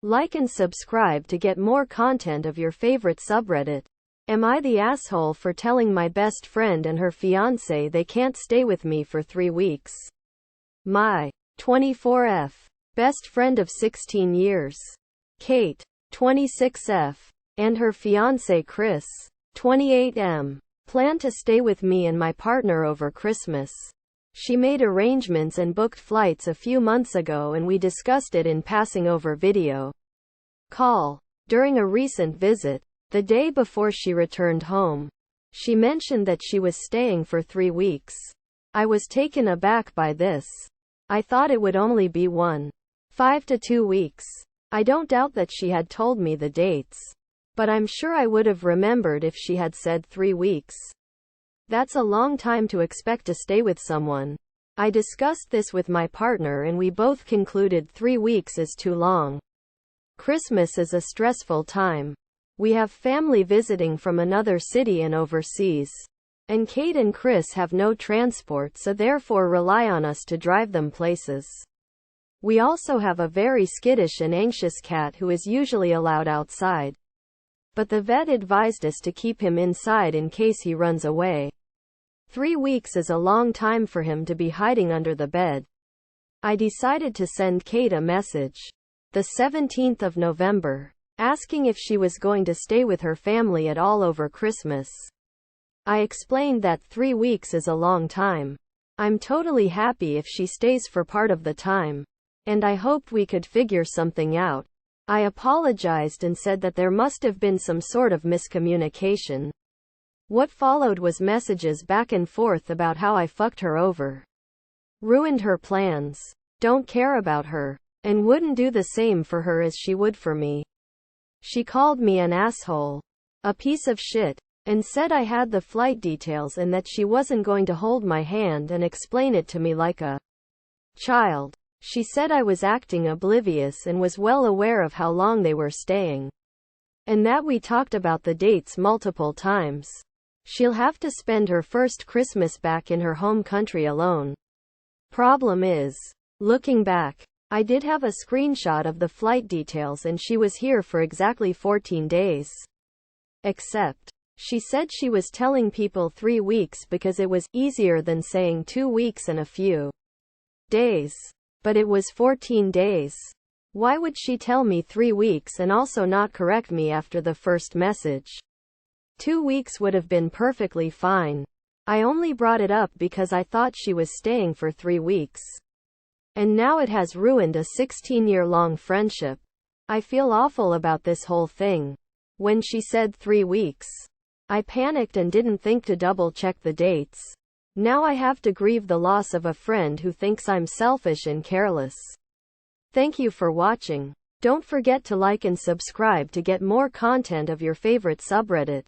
Like and subscribe to get more content of your favorite subreddit. Am I the asshole for telling my best friend and her fiancé they can't stay with me for 3 weeks? My 24F best friend of 16 years, Kate, 26F, and her fiancé Chris, 28M, plan to stay with me and my partner over Christmas. She made arrangements and booked flights a few months ago, and we discussed it in passing over video call. During a recent visit, the day before she returned home, she mentioned that she was staying for 3 weeks. I was taken aback by this. I thought it would only be 1.5 to 2 weeks. I don't doubt that she had told me the dates, but I'm sure I would have remembered if she had said 3 weeks. That's a long time to expect to stay with someone. I discussed this with my partner and we both concluded 3 weeks is too long. Christmas is a stressful time. We have family visiting from another city and overseas. And Kate and Chris have no transport, so therefore rely on us to drive them places. We also have a very skittish and anxious cat who is usually allowed outside. But the vet advised us to keep him inside in case he runs away. 3 weeks is a long time for him to be hiding under the bed. I decided to send Kate a message, the 17th of November, asking if she was going to stay with her family at all over Christmas. I explained that 3 weeks is a long time. I'm totally happy if she stays for part of the time, and I hoped we could figure something out. I apologized and said that there must have been some sort of miscommunication. What followed was messages back and forth about how I fucked her over, ruined her plans, don't care about her, and wouldn't do the same for her as she would for me. She called me an asshole, a piece of shit, and said I had the flight details and that she wasn't going to hold my hand and explain it to me like a child. She said I was acting oblivious and was well aware of how long they were staying, and that we talked about the dates multiple times. She'll have to spend her first Christmas back in her home country alone. Problem is, looking back, I did have a screenshot of the flight details and she was here for exactly 14 days. Except, she said she was telling people 3 weeks because it was easier than saying 2 weeks and a few days. But it was 14 days. Why would she tell me 3 weeks and also not correct me after the first message? 2 weeks would have been perfectly fine. I only brought it up because I thought she was staying for 3 weeks. And now it has ruined a 16-year-long friendship. I feel awful about this whole thing. When she said 3 weeks, I panicked and didn't think to double-check the dates. Now I have to grieve the loss of a friend who thinks I'm selfish and careless. Thank you for watching. Don't forget to like and subscribe to get more content of your favorite subreddit.